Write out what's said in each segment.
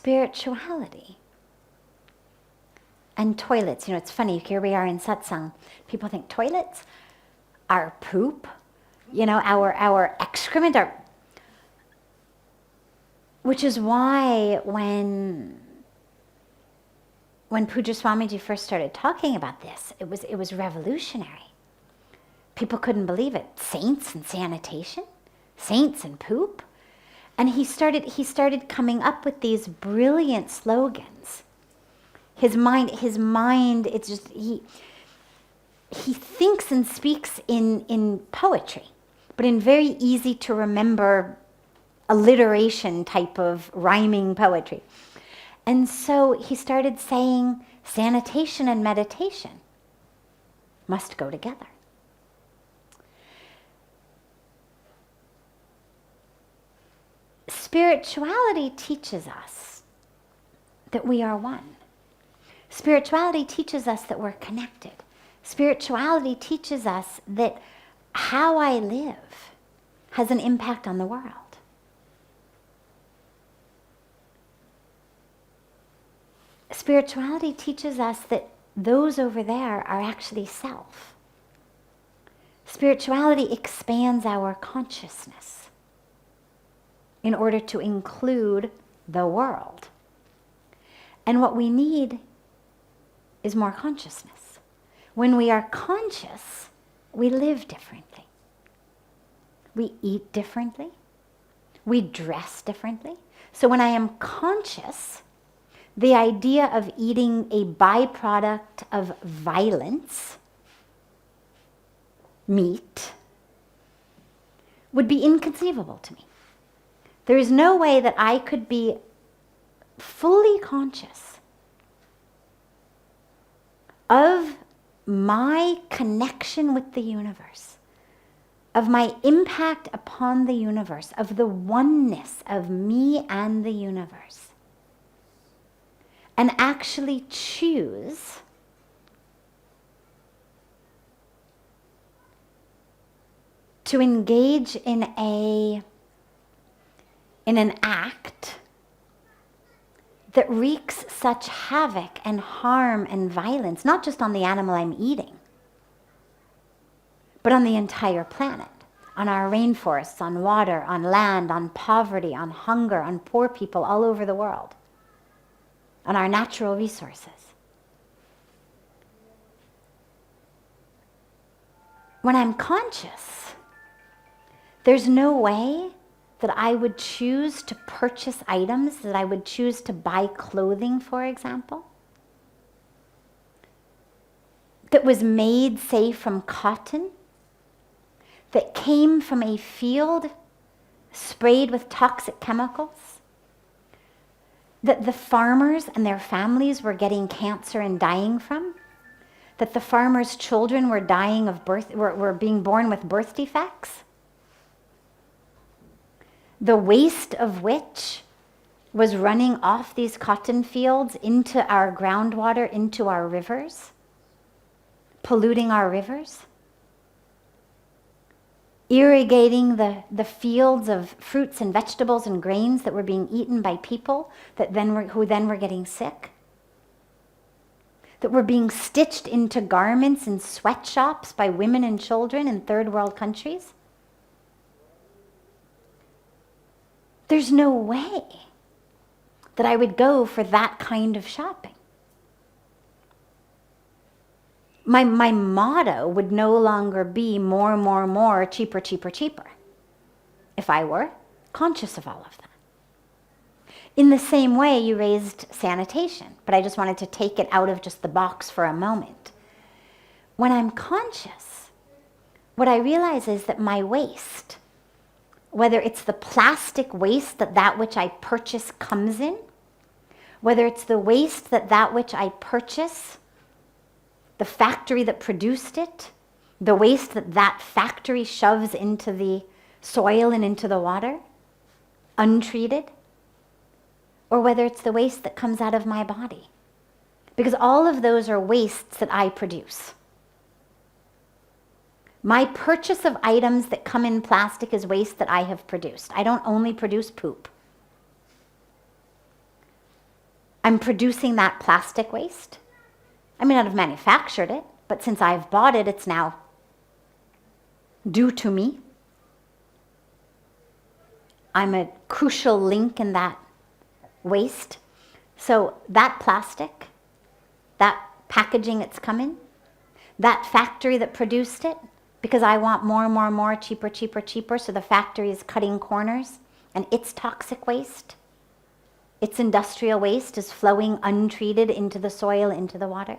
spirituality. And toilets, it's funny, here we are in satsang. People think toilets are poop, our excrement, which is why when Pujya Swamiji first started talking about this, it was revolutionary. People couldn't believe it. Saints and sanitation, saints and poop. And he started coming up with these brilliant slogans. His mind, it's just, he thinks and speaks in poetry, but in very easy to remember alliteration type of rhyming poetry. And so he started saying sanitation and meditation must go together. Spirituality teaches us that we are one. Spirituality teaches us that we're connected. Spirituality teaches us that how I live has an impact on the world. Spirituality teaches us that those over there are actually self. Spirituality expands our consciousness in order to include the world. And what we need is more consciousness. When we are conscious, we live differently. We eat differently. We dress differently. So when I am conscious, the idea of eating a byproduct of violence, meat, would be inconceivable to me. There is no way that I could be fully conscious of my connection with the universe, of my impact upon the universe, of the oneness of me and the universe, and actually choose to engage in an act that wreaks such havoc and harm and violence, not just on the animal I'm eating, but on the entire planet, on our rainforests, on water, on land, on poverty, on hunger, on poor people all over the world, on our natural resources. When I'm conscious, there's no way that I would choose to purchase items, that I would choose to buy clothing, for example, that was made, say, from cotton, that came from a field sprayed with toxic chemicals, that the farmers and their families were getting cancer and dying from, that the farmers' children were dying of were being born with birth defects, the waste of which was running off these cotton fields into our groundwater, into our rivers, polluting our rivers, irrigating the fields of fruits and vegetables and grains that were being eaten by people who then were getting sick, that were being stitched into garments in sweatshops by women and children in third world countries. There's no way that I would go for that kind of shopping. My motto would no longer be more, cheaper, cheaper, cheaper, if I were conscious of all of that. In the same way, you raised sanitation, but I just wanted to take it out of just the box for a moment. When I'm conscious, what I realize is that my waste, whether it's the plastic waste that which I purchase comes in, whether it's the waste that which I purchase, the factory that produced it, the waste that factory shoves into the soil and into the water, untreated, or whether it's the waste that comes out of my body. Because all of those are wastes that I produce. My purchase of items that come in plastic is waste that I have produced. I don't only produce poop. I'm producing that plastic waste. I may not have manufactured it, but since I've bought it, it's now due to me. I'm a crucial link in that waste. So that plastic, that packaging it's come in, that factory that produced it, because I want more, cheaper, so the factory is cutting corners, and its toxic waste, its industrial waste is flowing untreated into the soil, into the water.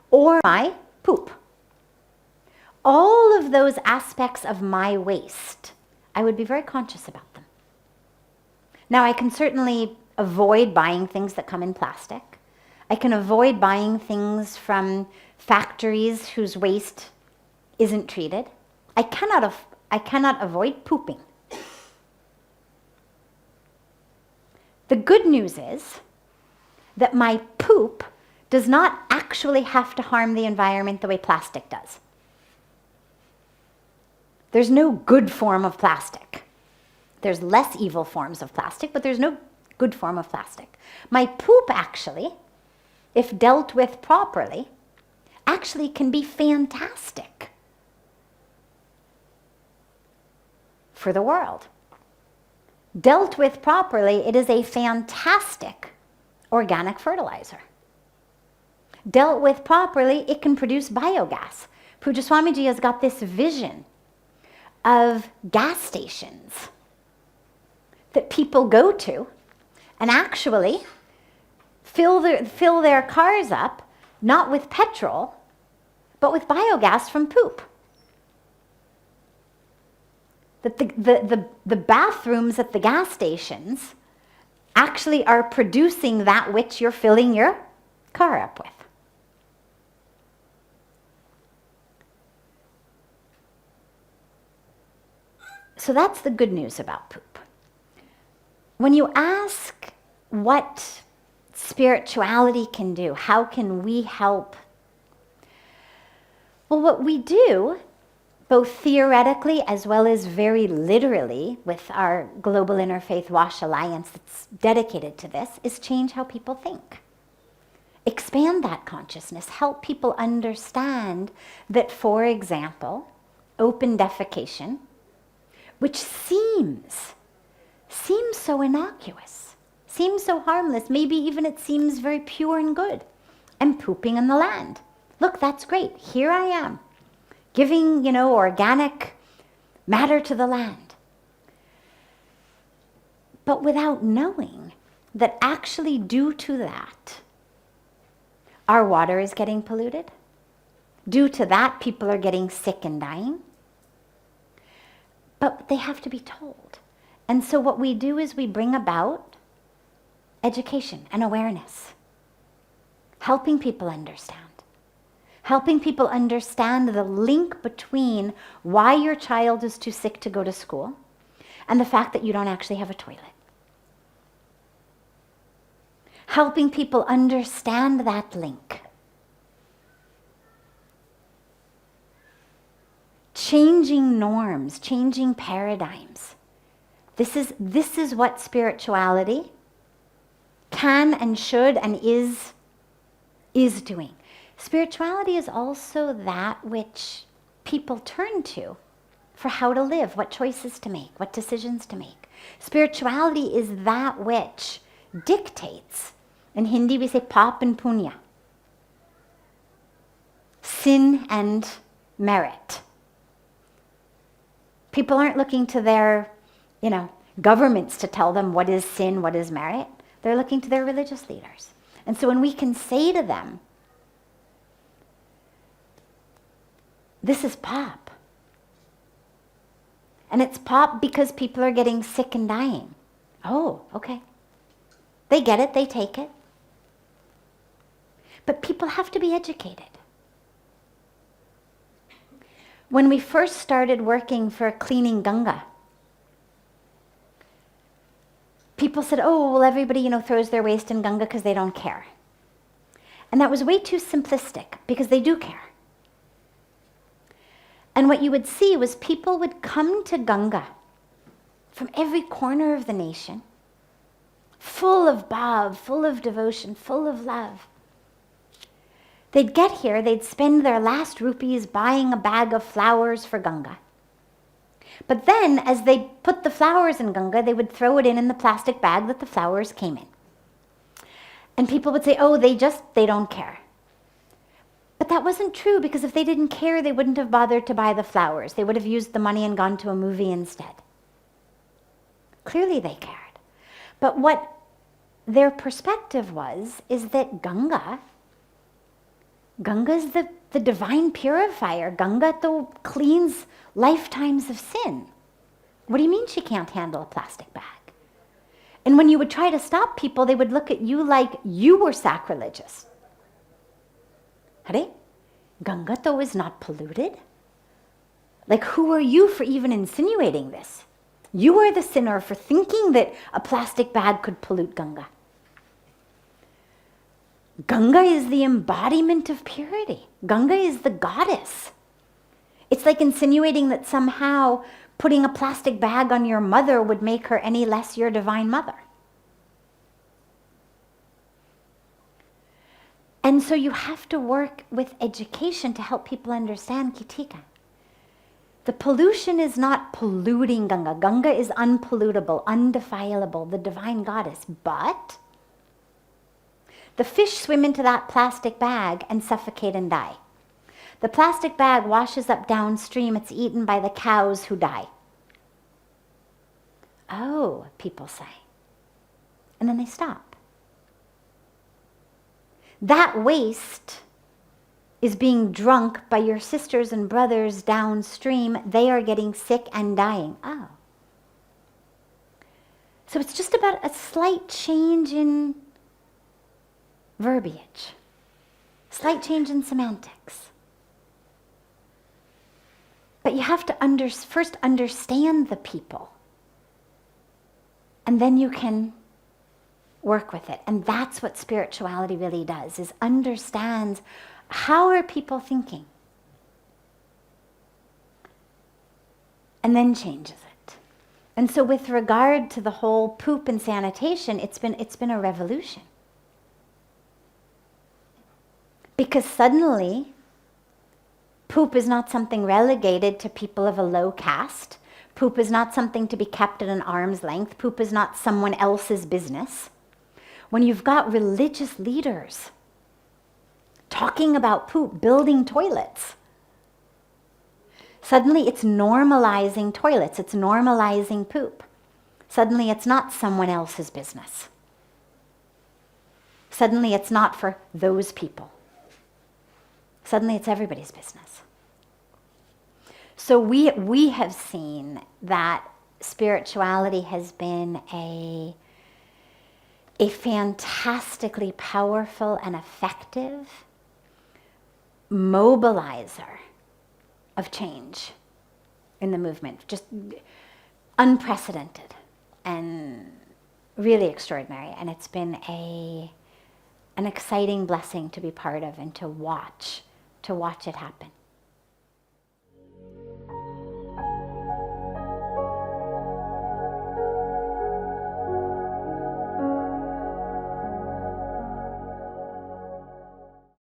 Or my poop. All of those aspects of my waste, I would be very conscious about them. Now, I can certainly avoid buying things that come in plastic. I can avoid buying things from factories whose waste isn't treated. I cannot avoid pooping. The good news is that my poop does not actually have to harm the environment the way plastic does. There's no good form of plastic. There's less evil forms of plastic, but there's no good form of plastic. My poop actually, if dealt with properly, actually can be fantastic for the world. Dealt with properly, it is a fantastic organic fertilizer. Dealt with properly, it can produce biogas. Pujya Swamiji has got this vision of gas stations that people go to and actually fill their cars up, not with petrol, but with biogas from poop. That the bathrooms at the gas stations actually are producing that which you're filling your car up with. So that's the good news about poop. When you ask what spirituality can do, how can we help? Well, what we do, both theoretically as well as very literally with our Global Interfaith Wash Alliance that's dedicated to this, is change how people think. Expand that consciousness, help people understand that, for example, open defecation, which seems so innocuous, seems so harmless, maybe even it seems very pure and good, and pooping in the land. Look, that's great. Here I am, giving, organic matter to the land. But without knowing that actually due to that, our water is getting polluted. Due to that, people are getting sick and dying. But they have to be told. And so what we do is we bring about education and awareness, helping people understand. Helping people understand the link between why your child is too sick to go to school and the fact that you don't actually have a toilet. Helping people understand that link. Changing norms, changing paradigms. This is what spirituality can and should and is doing. Spirituality is also that which people turn to for how to live, what choices to make, what decisions to make. Spirituality is that which dictates. In Hindi we say pap and punya. Sin and merit. People aren't looking to their, governments to tell them what is sin, what is merit. They're looking to their religious leaders. And so when we can say to them, this is pop. And it's pop because people are getting sick and dying. Oh, okay. They get it, they take it. But people have to be educated. When we first started working for cleaning Ganga, people said, oh, well, everybody, throws their waste in Ganga because they don't care. And that was way too simplistic because they do care. And what you would see was people would come to Ganga from every corner of the nation, full of bhav, full of devotion, full of love. They'd get here, they'd spend their last rupees buying a bag of flowers for Ganga. But then, as they put the flowers in Ganga, they would throw it in the plastic bag that the flowers came in. And people would say, oh, they don't care. But that wasn't true, because if they didn't care, they wouldn't have bothered to buy the flowers. They would have used the money and gone to a movie instead. Clearly they cared. But what their perspective is that Ganga is the divine purifier. Ganga cleans lifetimes of sin. What do you mean she can't handle a plastic bag? And when you would try to stop people, they would look at you like you were sacrilegious. Hare? Ganga is not polluted. Like, who are you for even insinuating this? You are the sinner for thinking that a plastic bag could pollute Ganga. Ganga is the embodiment of purity. Ganga is the goddess. It's like insinuating that somehow putting a plastic bag on your mother would make her any less your divine mother. And so you have to work with education to help people understand Kitika. The pollution is not polluting Ganga. Ganga is unpollutable, undefilable, the divine goddess. But the fish swim into that plastic bag and suffocate and die. The plastic bag washes up downstream. It's eaten by the cows who die. Oh, people say. And then they stop. That waste is being drunk by your sisters and brothers downstream. They are getting sick and dying. Oh. So it's just about a slight change in verbiage, slight change in semantics. But you have to first understand the people, and then you can work with it. And that's what spirituality really does, is understands how are people thinking, and then changes it. And so with regard to the whole poop and sanitation, it's been a revolution. Because suddenly, poop is not something relegated to people of a low caste. Poop is not something to be kept at an arm's length. Poop is not someone else's business. When you've got religious leaders talking about poop, building toilets, suddenly it's normalizing toilets, it's normalizing poop. Suddenly it's not someone else's business. Suddenly it's not for those people. Suddenly it's everybody's business. So we have seen that spirituality has been a fantastically powerful and effective mobilizer of change in the movement. Just unprecedented and really extraordinary. And it's been an exciting blessing to be part of and to watch it happen.